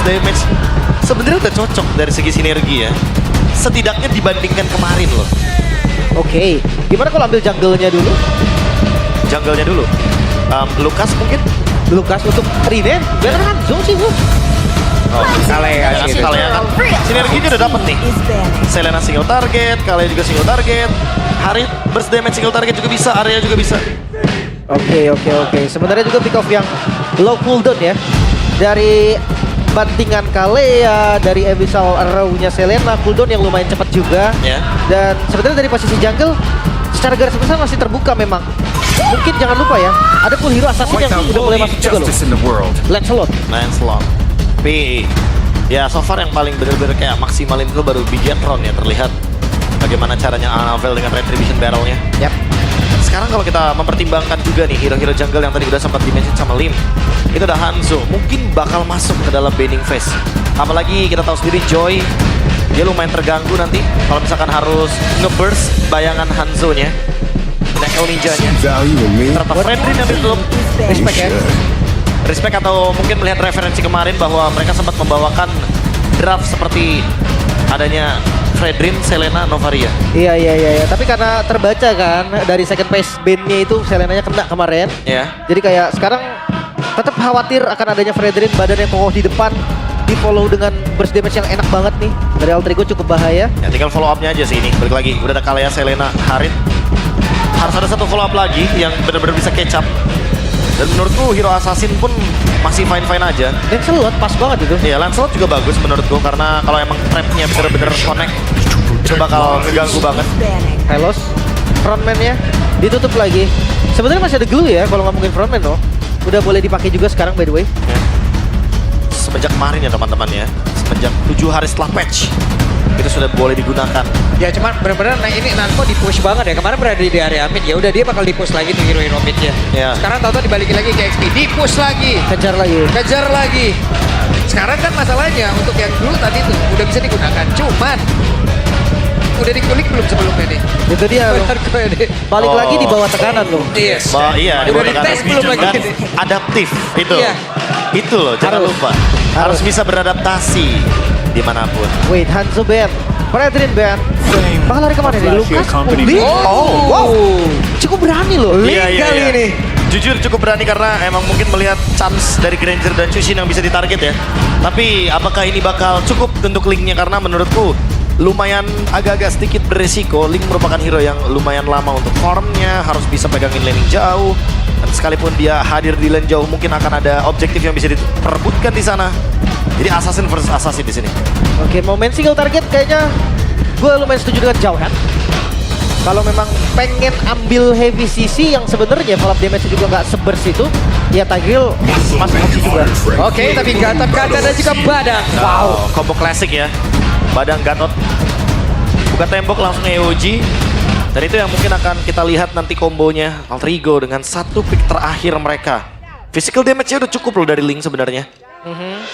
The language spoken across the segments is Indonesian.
damage sebenarnya udah cocok dari segi sinergi ya. Setidaknya dibandingkan kemarin loh. Oke, gimana kalau ambil jungle-nya dulu? Jungle-nya dulu. Lukas mungkin? Lukas untuk Rine, biar Hanzo sih gue. Oh, Kalea sih. Kalea kan sinerginya udah dapet nih. Selena single target, Kalea juga single target. Harit burst damage single target juga bisa, area juga bisa. Oke. Sebenarnya juga pick off yang low cooldown ya. Dari bantingan Kalea, dari Abyssal Arrow-nya Selena, cooldown yang lumayan cepat juga. Ya. Dan sebenarnya dari posisi jungle, secara garis besar masih terbuka memang. Mungkin jangan lupa ya, ada full hero assassin yang udah mulai masuk juga loh. Lancelot. Tapi ya so far yang paling bener-bener kayak maksimalin itu baru Bigetron ya, terlihat bagaimana caranya Annabelle dengan Retribution Barrel-nya. Yap. Sekarang kalau kita mempertimbangkan juga nih hero-hero jungle yang tadi udah sempat di-mention sama Lim, itu ada Hanzo, mungkin bakal masuk ke dalam banning phase. Apalagi kita tahu sendiri Joy, dia lumayan terganggu nanti kalau misalkan harus nge-burst bayangan Hanzo-nya, Knuckle Ninja-nya. Ternyata Fredrin yang ditutup. Respect ya. Respect atau mungkin melihat referensi kemarin bahwa mereka sempat membawakan draft seperti adanya Fredrin, Selena, Novaria. Iya. Tapi karena terbaca kan dari second phase band-nya itu Selenanya kena kemarin. Ya. Jadi kayak sekarang tetap khawatir akan adanya Fredrin, badannya kokoh di depan, di follow dengan burst damage yang enak banget nih dari Altrigo, cukup bahaya. Ya tinggal follow up-nya aja sih ini. Balik lagi, udah ada Kalea, Selena, Harit. Harus ada satu follow up lagi yang benar-benar bisa catch up. Dan menurutku hero assassin pun masih fine-fine aja. Lancelot pas banget itu. Iya, Lancelot juga bagus menurutku karena kalau emang trap-nya bener-bener connect itu bakal ngeganggu banget. Hylos, frontman-nya ditutup lagi. Sebenarnya masih ada glue ya kalau ngomongin frontman loh. Udah boleh dipakai juga sekarang by the way. Ya. Semenjak kemarin ya teman-teman ya, semenjak 7 hari setelah patch itu sudah boleh digunakan. Ya cuman benar-benar ini Nanko di-push banget ya. Kemarin berada di area mid, ya udah dia bakal di-push lagi tuh hero-hero midnya. Ya. Sekarang tahu-tahu dibalikin lagi ke XP, di-push lagi. Kejar lagi. Sekarang kan masalahnya untuk yang dulu tadi tuh udah bisa digunakan. Cuman udah dikulik belum sebelumnya nih? Itu dia loh. Balik lagi di bawah tekanan loh. Yes. Iya, Udah dites belum lagi dan nih? adaptif itu. Iya. Itu loh, jangan lupa. Harus bisa beradaptasi dimanapun. Wait, Hanzo ban, Fredrin ban. Bakal lari kemana nih? Lukas? Wow. Cukup berani loh. Iya, kali ini. Jujur cukup berani karena emang mungkin melihat chance dari Granger dan Chushin yang bisa ditarget ya. Tapi apakah ini bakal cukup untuk Link-nya, karena menurutku lumayan agak-agak sedikit beresiko. Link merupakan hero yang lumayan lama untuk farmnya, harus bisa pegangin laning jauh. Dan sekalipun dia hadir di lane jauh, mungkin akan ada objektif yang bisa diperebutkan di sana. Jadi assassin versus assassin di sini. Oke, mau main single target kayaknya gue lumayan setuju dengan Jauhan. Kalau memang pengen ambil heavy CC yang sebenarnya follow up damage juga nggak sebers itu, ya Tigreal masuk opsi juga. Oke, tapi Gatot dan juga Badang. Wow, combo klasik ya. Badang Gatot. Buka tembok langsung EOG. Dan itu yang mungkin akan kita lihat nanti kombonya Altrigo dengan satu pick terakhir mereka. Physical damage-nya udah cukup loh dari Link sebenarnya.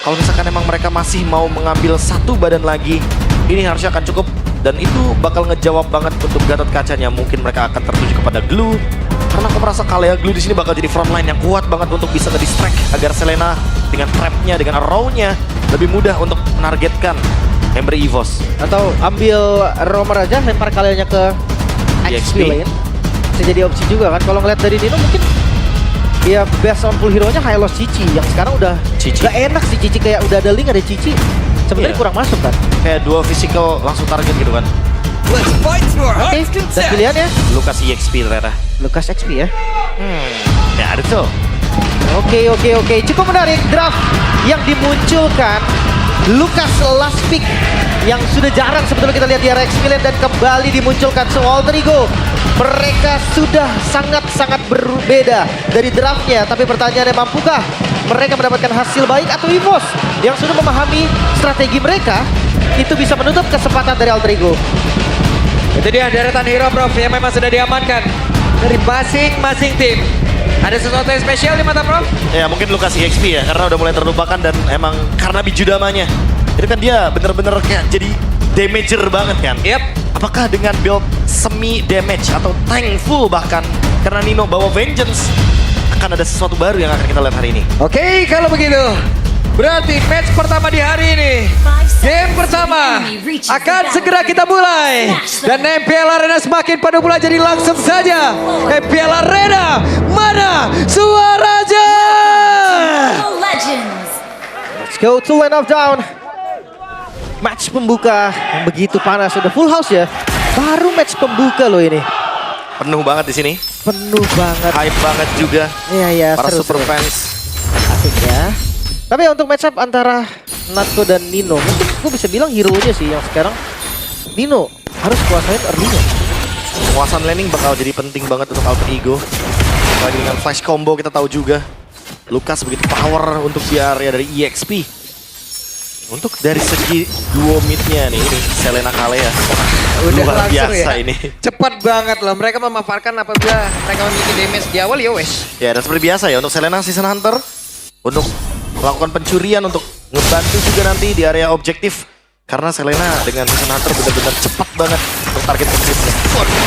Kalau misalkan emang mereka masih mau mengambil satu badan lagi, ini harusnya akan cukup. Dan itu bakal ngejawab banget untuk Gatot kacanya. Mungkin mereka akan tertuju kepada Glue. Karena aku merasa Kalea Glue di sini bakal jadi frontline yang kuat banget untuk bisa nge-distract agar Selena dengan trap-nya, dengan arrow-nya lebih mudah untuk menargetkan Embry Evos. Atau ambil Romer aja, lempar kaliannya ke XP lane. Bisa jadi opsi juga kan. Kalau ngeliat dari Nino mungkin ya best on full hero-nya Hylos Cici yang sekarang udah gak enak sih. Cici kayak udah ada Link, ada Cici. Sebenarnya kurang masuk kan. Kayak dua physical langsung target gitu kan. Oke, dan pilihannya Lukas EXP ternyata. Lukas XP ya. Ya ada tuh. Oke. Cukup menarik draft yang dimunculkan. Lukas last pick yang sudah jarang sebetulnya kita lihat di RX Milan, dan kembali dimunculkan semua Altrigo. Mereka sudah sangat-sangat berbeda dari draftnya, tapi pertanyaannya, mampukah mereka mendapatkan hasil baik atau Evos yang sudah memahami strategi mereka itu bisa menutup kesempatan dari Altrigo. Itu dia deretan hero Prof yang memang sudah diamankan dari masing-masing tim. Ada sesuatu yang spesial di mata Prof? Ya mungkin Lukas EXP ya, karena udah mulai terlupakan dan emang karena bijudamanya. Itu kan dia bener-bener kayak jadi damager banget kan. Yep. Apakah dengan build semi damage atau tank full bahkan karena Nino bawa Vengeance, akan ada sesuatu baru yang akan kita lihat hari ini. Oke, kalau begitu Berarti match pertama di hari ini, game pertama akan segera kita mulai. Dan MPL Arena semakin pada mulai, jadi langsung saja MPL Arena, mana suaranya? Let's go to line of down. Match pembuka yang begitu panas, udah full house ya. Baru match pembuka loh ini. Penuh banget di sini. Penuh banget. Hype banget juga. Iya iya. Para seru, super seru. fans. Asik ya. Tapi untuk match up antara Natko dan Nino, mungkin gue bisa bilang hero-nya sih yang sekarang Nino harus kuasain early-nya. Penguasaan laning bakal jadi penting banget untuk Alter Ego. Lagi dengan flash combo kita tahu juga. Lucas begitu power untuk di area dari EXP. Untuk dari segi duo mid-nya nih, ini Selena Kalea. Udah Luar langsung biasa ya. ini. Cepat banget loh, mereka memanfaatkan apabila mereka memiliki damage di awal, ya wes. Ya, dan seperti biasa ya untuk Selena Season Hunter. Untuk melakukan pencurian, untuk ngebantu juga nanti di area objektif. Karena Selena dengan Season Hunter benar-benar cepat banget untuk target objektifnya.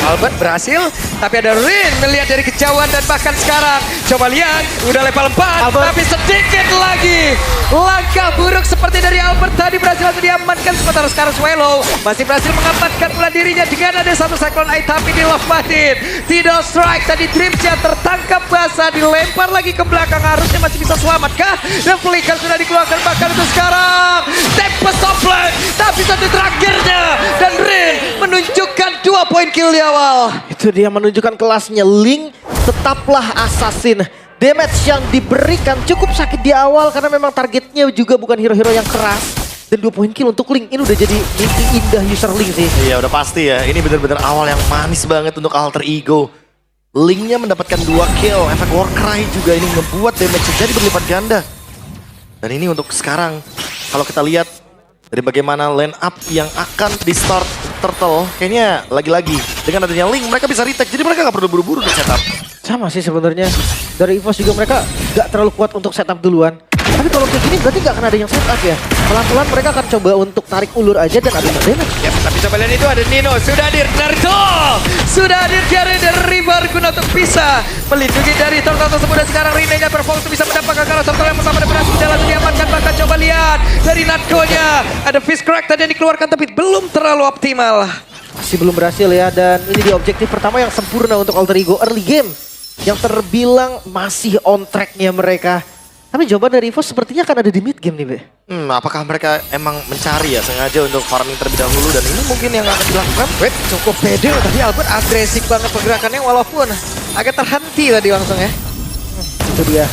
Albert berhasil, tapi ada Rin melihat dari kejauhan dan bahkan sekarang. Coba lihat, udah level 4, Albert. tapi sedikit lagi. Langkah buruk seperti dari Albert tadi berhasil langsung diamankan. Sementara sekarang Swallow masih berhasil mengamankan pula dirinya dengan ada satu cyclone eye, tapi di Love Matin. Tidak strike, tadi Dreamsnya tertangkap basah, dilempar lagi ke belakang. Harusnya masih bisa selamat kah? Dan Flicker sudah dikeluarkan, bahkan untuk sekarang. Tempest of Flame, tapi satu terakhirnya. Dan Rin menunjukkan 2 poin kill di awal. Itu dia menunjukkan kelasnya. Link tetaplah assassin. Damage yang diberikan cukup sakit di awal karena memang targetnya juga bukan hero-hero yang keras. Dan 2 poin kill untuk Link. Ini udah jadi mimpi indah user Link sih. Iya udah pasti ya, ini benar-benar awal yang manis banget untuk Alter Ego. Linknya mendapatkan 2 kill, efek Warcry juga ini ngebuat damage jadi berlipat ganda. Dan ini untuk sekarang, kalau kita lihat dari bagaimana line up yang akan di start Turtle, kayaknya lagi-lagi dengan adanya Link mereka bisa retake, jadi mereka nggak perlu buru-buru untuk setup. Sama sih sebenarnya. Dari EVOS juga mereka gak terlalu kuat untuk setup duluan. Tapi kalau kayak gini berarti gak akan ada yang setup ya. Pelan-pelan mereka akan coba untuk tarik ulur aja dan ada damage. Ya, tapi coba lihat itu ada Nino, sudah hadir Naruto, sudah hadir Gary dari River guna untuk bisa melindungi dari Turtle tersebut. Dan sekarang Rinenya perform untuk bisa mendapatkan kalah Turtle yang pertama dan berhasil jalan diamankan. Bahkan coba lihat dari Natko-nya, ada Fist Crack tadi yang dikeluarkan tapi belum terlalu optimal. Masih belum berhasil ya, dan ini di objektif pertama yang sempurna untuk Alter Ego early game. Yang terbilang masih on track-nya mereka. Tapi jawaban dari EVOS sepertinya akan ada di mid game nih, Be. Apakah mereka emang mencari ya sengaja untuk farming terlebih dahulu, dan ini mungkin yang akan dilakukan? Wait, cukup pede loh, tapi Albert agresif banget pergerakannya walaupun agak terhenti tadi langsung ya. Itu dia.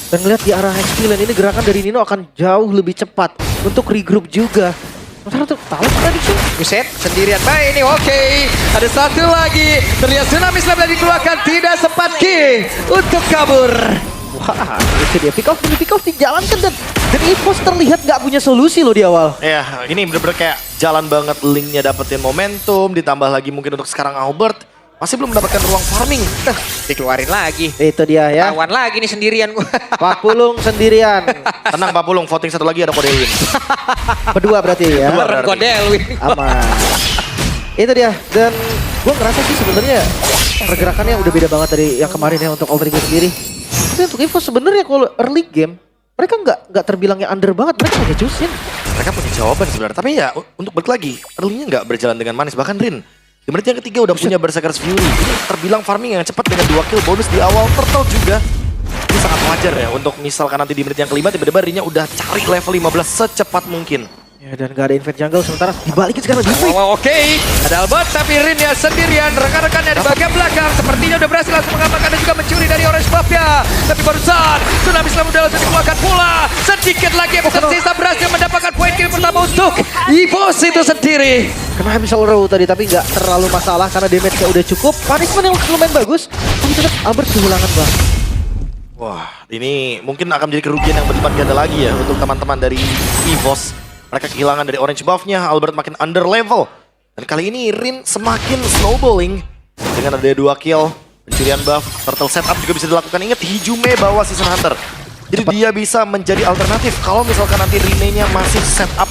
Dan ngeliat di arah XP lane ini gerakan dari Nino akan jauh lebih cepat untuk regroup juga. Sementara untuk Talon prediction. Buset, sendirian baik ini, oke. Ada satu lagi, terlihat Tsunami Slam yang dikeluarkan, tidak sempat Ki untuk kabur. Wah, itu dia. Pick off dijalankan dan EVOS terlihat nggak punya solusi loh di awal. Ya, ini bener-bener kayak jalan banget Linknya dapetin momentum, ditambah lagi mungkin untuk sekarang Albert masih belum mendapatkan ruang farming. Dikeluarin lagi. Itu dia ya. Tawan lagi nih sendirian gua. Pak Pulung sendirian. Tenang Pak Pulung, voting satu lagi ada kode win. Berdua berarti ya. Berdua. Keren Kodel. Aman. Itu dia. Dan gue ngerasa sih sebenarnya pergerakannya udah beda banget dari yang kemarin ya untuk Alter Ego sendiri. Tapi untuk EVOS sebenarnya kalau early game mereka nggak terbilang yang under banget, mereka punya juice-in. Mereka punya jawaban sebenarnya, tapi ya untuk balik lagi, early-nya nggak berjalan dengan manis. Bahkan Rin, di menit yang ketiga udah punya Berserker's Fury. Ini terbilang farming yang cepat dengan 2 kill bonus di awal. Turtle juga. Ini sangat wajar ya untuk misalkan nanti di menit yang kelima tiba-tiba Rinnya udah cari level 15 secepat mungkin. Ya dan gak ada invade jungle, sementara dibalikin sekarang di Oke, ada Albert tapi Rin ya sendirian, rekan-rekannya di bagian belakang sepertinya udah berhasil langsung mengamankan dan juga mencuri dari Orange Buff-nya. Tapi barusan Tsunami Slam udah langsung dikeluarkan pula. Sedikit lagi yang tersisa berhasil mendapatkan poin kill pertama untuk EVOS itu sendiri. kena Missile Row tadi, tapi nggak terlalu masalah karena damage-nya udah cukup. Punishment yang lumayan bagus, tapi tetap Albert kehilangan bang. Wah, ini mungkin akan menjadi kerugian yang berlipat ganda lagi ya untuk teman-teman dari EVOS. Mereka kehilangan dari orange buff-nya, Albert makin under level. Dan kali ini Rin semakin snowballing. Dengan ada 2 kill, pencurian buff, turtle setup juga bisa dilakukan. Ingat, Hijume bawa Season Hunter. Jadi dia bisa menjadi alternatif kalau misalkan nanti Rinenya masih setup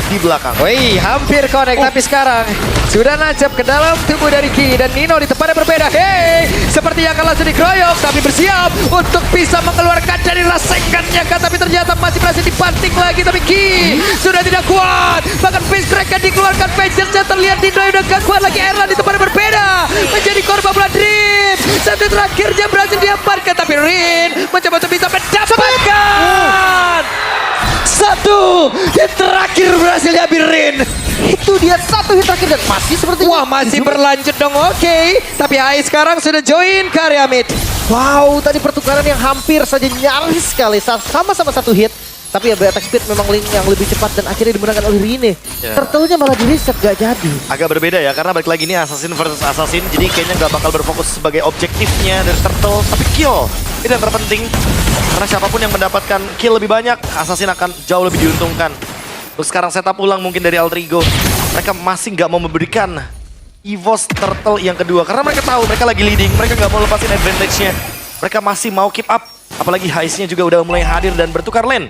di belakang. Wih, hampir connect, tapi sekarang sudah nancap ke dalam tubuh dari Ki dan Nino di tempat yang berbeda. Hey, sepertinya akan langsung dikeroyok, tapi bersiap untuk bisa mengeluarkan dari rasengannya kan, tapi ternyata masih berhasil dibanting lagi, tapi Ki sudah tidak kuat. Bahkan face crack yang dikeluarkan, Vengeance-nya terlihat Nino udah gak kuat lagi. Erlan di tempat yang berbeda menjadi korban bola Dream. Satu terakhirnya berhasil diamankan, tapi Rin mencoba untuk bisa mendapatkan satu hit terakhir berhasil diambil Rin. Itu dia satu hit terakhir dan masih sepertinya. Wah, masih berlanjut dong, oke. Tapi AI sekarang sudah join ke area mid. Wow, tadi pertukaran yang hampir saja nyaris sekali. Sama-sama satu hit. Tapi ya attack speed memang link yang lebih cepat dan akhirnya dimenangkan oleh Rine. Ya. Turtle-nya malah di-reset, gak jadi. Agak berbeda ya, karena balik lagi ini Assassin versus Assassin, jadi kayaknya nggak bakal berfokus sebagai objektifnya dari Turtle, tapi kill. Itu yang terpenting, karena siapapun yang mendapatkan kill lebih banyak, Assassin akan jauh lebih diuntungkan. Terus sekarang setup ulang mungkin dari Alter-Ego. Mereka masih nggak mau memberikan EVOS Turtle yang kedua, karena mereka tahu mereka lagi leading, mereka nggak mau lepasin advantage-nya. Mereka masih mau keep up, apalagi Heist-nya juga udah mulai hadir dan bertukar lane.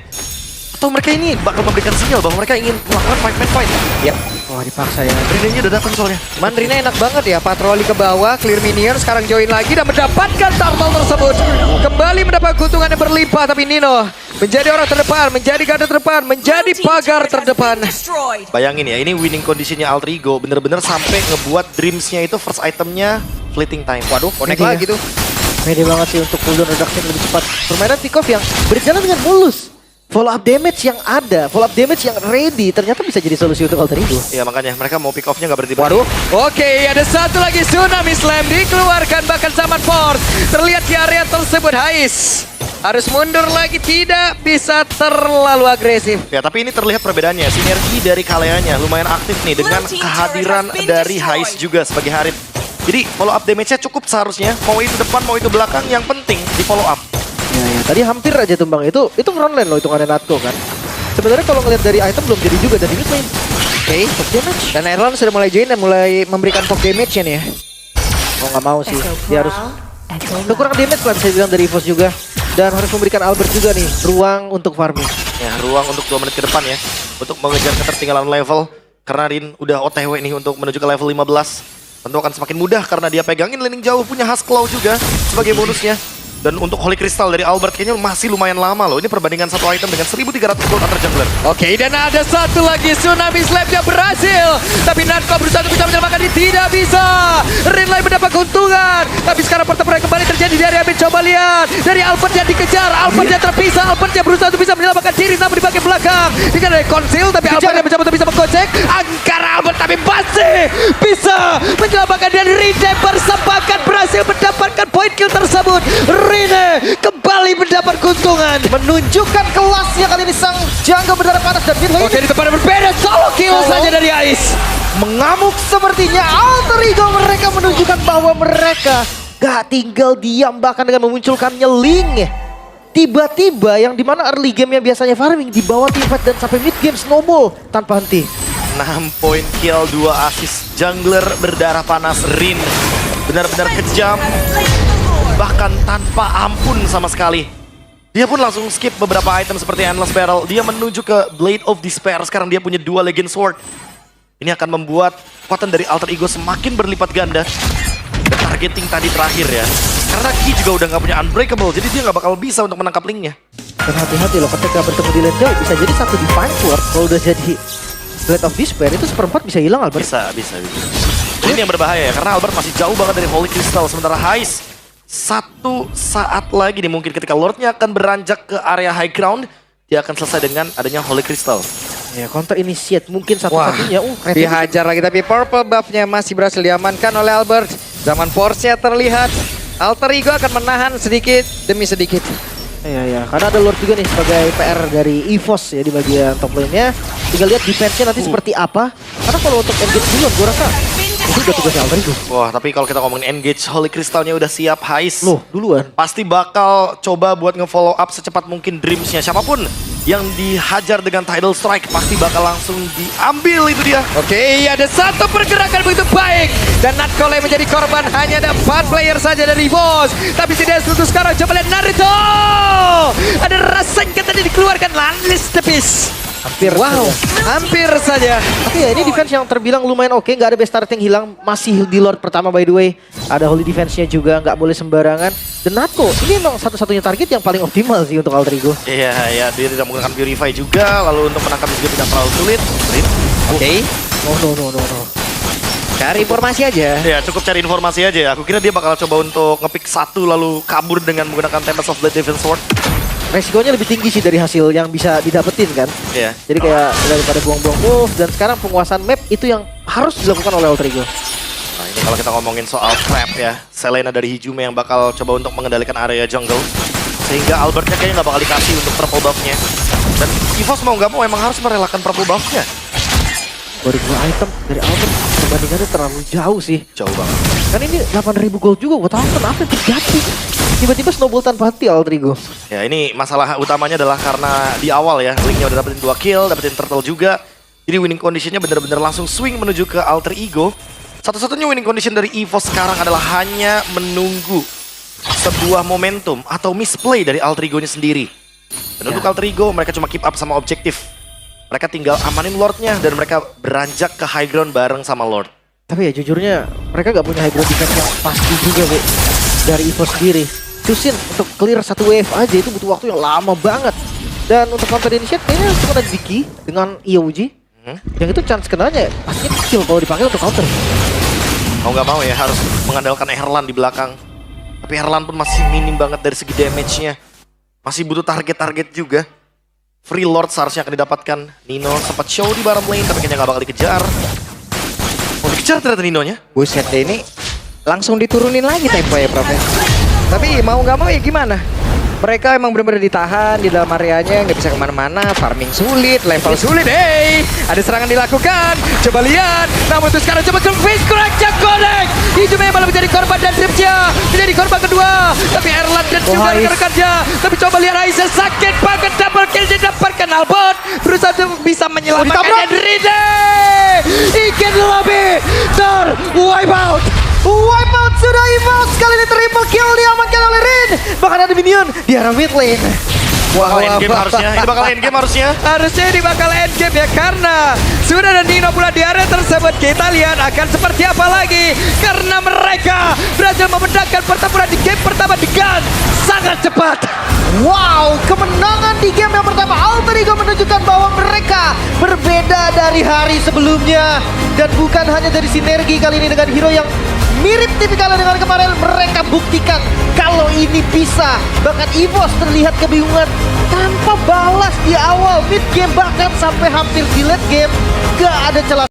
Atau mereka ini bakal memberikan sinyal bahwa mereka ingin melakukan fight. Yep. Wah, dipaksa ya. Rine-nya udah datang soalnya. Cuman Rina enak banget ya, patroli ke bawah, clear minion, sekarang join lagi dan mendapatkan turtle tersebut. Kembali mendapat keuntungan yang berlimpah, tapi Nino menjadi orang terdepan, menjadi garda terdepan, menjadi pagar terdepan. Bayangin ya, ini winning conditionnya Alter-Ego bener-bener sampai ngebuat Dreams-nya itu first itemnya fleeting time. Waduh, Connect Iya. lagi tuh. Pede banget sih untuk cooldown reduction lebih cepat. Permainan pick-off yang berjalan dengan mulus. Follow up damage yang ada, follow up damage yang ready, ternyata bisa jadi solusi untuk Alter-Ego. Iya makanya mereka mau pick off-nya nggak berhenti. Waduh. Oke, ada satu lagi Tsunami Slam dikeluarkan, bahkan Saman Force terlihat di area tersebut. Hais harus mundur lagi, tidak bisa terlalu agresif. Ya tapi ini terlihat perbedaannya, sinergi dari Kaleanya lumayan aktif nih dengan kehadiran dari Heist juga sebagai Harit. Jadi follow up damage-nya cukup seharusnya, mau itu depan mau itu belakang, yang penting di follow up. Ya, tadi hampir aja tumbang itu front lane loh hitungannya Natko kan. Sebenarnya kalau ngeliat dari item belum jadi juga dari mid lane. Oke, poke damage. Dan Erlan sudah mulai join dan mulai memberikan poke damage nya nih ya. Oh nggak mau sih, dia harus kurang damage lah bisa bilang dari EVOS juga. Dan harus memberikan Albert juga nih ruang untuk farming. Ya ruang untuk 2 menit ke depan ya, untuk mengejar ketertinggalan level. Karena Rin udah OTW nih untuk menuju ke level 15. Tentu akan semakin mudah karena dia pegangin laning jauh, punya Husk Claw juga sebagai bonusnya. Dan untuk Holy Crystal dari Albert kayaknya masih lumayan lama loh. Ini perbandingan satu item dengan 1300 gold antar jungler. Oke, dan ada satu lagi Tsunami Slam-nya berhasil. Tapi Natko berusaha untuk bisa menyelamatkan ini, tidak bisa. Rinlay mendapat keuntungan. Tapi sekarang pertempuran kembali terjadi dari Amin. Coba lihat. Dari Albert yang dikejar. Albert yang terpisah. Albert yang berusaha untuk bisa menyelamatkan diri namun di bagian belakang. Dengan dari konsil, tapi Albert yang mencoba untuk bisa menggocek. Angkar Albert tapi masih bisa menyelamatkan dari Rine. Bersepakat berhasil mendapatkan point kill tersebut. Rine kembali mendapat keuntungan. Menunjukkan kelasnya kali ini sang jangga berdarah panas dan mid lane. Oke, di tempat yang berbeda, solo kill saja dari Ais. Mengamuk sepertinya Alter-Ego, mereka menunjukkan bahwa mereka gak tinggal diam bahkan dengan memunculkannya Link. Tiba-tiba yang dimana early game yang biasanya farming dibawa teamfight dan sampai mid game snowball tanpa henti. 6 point kill, 2 assist jungler berdarah panas Rin. Benar-benar kejam. Bahkan tanpa ampun sama sekali. Dia pun langsung skip beberapa item seperti Endless Barrel. Dia menuju ke Blade of Despair. Sekarang dia punya 2 Legend Sword. Ini akan membuat kekuatan dari Alter-Ego semakin berlipat ganda. Dan targeting tadi terakhir ya. Karena Ki juga udah gak punya Unbreakable. Jadi dia gak bakal bisa untuk menangkap Link-nya. Dan hati-hati loh ketika bertemu di lane jauh bisa jadi satu Divine Sword. Kalau udah jadi Blade of Despair itu seperempat bisa hilang Albert. Bisa. Ini yang berbahaya ya. Karena Albert masih jauh banget dari Holy Crystal. Sementara Heist satu saat lagi nih mungkin ketika Lordnya akan beranjak ke area high ground, dia akan selesai dengan adanya Holy Crystal. Ya counter initiate mungkin satu-satunya. Keren. Dihajar lagi tapi purple buff-nya masih berhasil diamankan oleh Albert. Zaman force-nya terlihat. Alter-Ego akan menahan sedikit demi sedikit. Ya, karena ada Lord juga nih sebagai PR dari EVOS ya di bagian top lane-nya. Tinggal lihat defense-nya nanti seperti apa. Karena kalau untuk engage duluan gue rasa itu udah tugasnya Alter-Ego. Wah, tapi kalau kita ngomongin engage, Holy Crystal-nya udah siap, Heist. Loh, duluan. Pasti bakal coba buat nge-follow up secepat mungkin Dreams-nya. Siapapun yang dihajar dengan Tidal Strike pasti bakal langsung diambil itu dia. Oke, ada satu pergerakan begitu baik. Dan Natkole menjadi korban, hanya ada 4 player saja dari Boss. Tapi tidak untuk sekarang, coba lihat Naruto. Ada Rasengan tadi dikeluarkan, Landless tepis. Hampir Wow, saja. hampir saja. Tapi ya ini defense yang terbilang lumayan oke, nggak ada best turret yang hilang, masih di Lord pertama by the way. Ada holy defense-nya juga, nggak boleh sembarangan. Dan Natko, ini emang satu-satunya target yang paling optimal sih untuk Altrigo. Iya, ya dia tidak menggunakan Purify juga, lalu untuk menangkap juga tidak terlalu sulit. Oke, No. cari informasi aja. Ya cukup cari informasi aja ya. Aku kira dia bakal coba untuk ngepick satu lalu kabur dengan menggunakan Tempest of Blade Defense Sword. Resikonya lebih tinggi sih dari hasil yang bisa didapetin kan. Iya. Jadi kayak daripada buang-buang move, dan sekarang penguasaan map itu yang harus dilakukan oleh Altrigo. Nah ini kalau kita ngomongin soal trap ya, Selena dari Hijume yang bakal coba untuk mengendalikan area jungle. Sehingga Albertnya kayaknya nggak bakal dikasih untuk purple buff-nya. Dan EVOS mau nggak mau emang harus merelakan purple buff-nya. Baru 2 item dari Albert, perbandingannya terlalu jauh sih. Jauh banget. Kan ini 8.000 gold juga, gue tahu kenapa yang terjadi. Tiba-tiba snowball tanpa hati Altrigo. Ya ini masalah utamanya adalah karena di awal ya, Link-nya udah dapetin 2 kill, dapetin turtle juga. Jadi winning conditionnya bener-bener langsung swing menuju ke Alter Ego. Satu-satunya winning condition dari EVOS sekarang adalah hanya menunggu sebuah momentum atau misplay dari Alter Ego-nya sendiri. Dan untuk Alter Ego, mereka cuma keep up sama objektif. Mereka tinggal amanin Lord-nya dan mereka beranjak ke high ground bareng sama Lord. Tapi ya jujurnya mereka gak punya high ground defense yang pasti juga Bu. Dari EVOS sendiri. Susin untuk clear satu wave aja itu butuh waktu yang lama banget. Dan untuk counter initiate kayaknya cuma ada Vicky dengan EOG. Yang itu chance kenanya pastinya kecil kalau dipakai untuk counter. Mau nggak mau ya harus mengandalkan Herlan di belakang. Tapi Herlan pun masih minim banget dari segi damage-nya. Masih butuh target-target juga. Free Lord seharusnya akan didapatkan. Nino sempat show di bottom lane tapi kayaknya nggak bakal dikejar. Oh dikejar ternyata Ninonya. Buset deh ini langsung diturunin lagi tempo ya Prof. Tapi mau nggak mau ya gimana? Mereka emang benar-benar ditahan di dalam areanya, nggak bisa kemana-mana, farming sulit, level sulit. Hey, ada serangan dilakukan. Coba lihat. Namun itu sekarang coba Face Crack Jack Connect. Hijume malah menjadi korban dan Dripsnya menjadi korban kedua. Tapi Erlan dan juga rekan-rekannya. Tapi coba lihat Aisyah sakit banget, double kill didapatkan Albert. Berusaha untuk bisa menyelamatkan dan Ride. Ikan lebih wipe out. Wipeout sudah EVOS, kali ini triple kill diamankan oleh Rin. Bahkan ada minion di arah mid lane. Bakal endgame harusnya. Ini bakal endgame harusnya. Harusnya ini bakal endgame ya karena sudah ada Nino pula di area tersebut. Kita lihat akan seperti apa lagi karena mereka berhasil memendangkan pertempuran di game pertama dengan sangat cepat. Wow, kemenangan di game yang pertama Alter Ego menunjukkan bahwa mereka berbeda dari hari sebelumnya. Dan bukan hanya dari sinergi kali ini dengan hero yang mirip tipikalnya dengan kemarin, mereka buktikan kalau ini bisa. Bahkan EVOS terlihat kebingungan tanpa balas di awal mid game, bahkan sampai hampir di late game gak ada celah.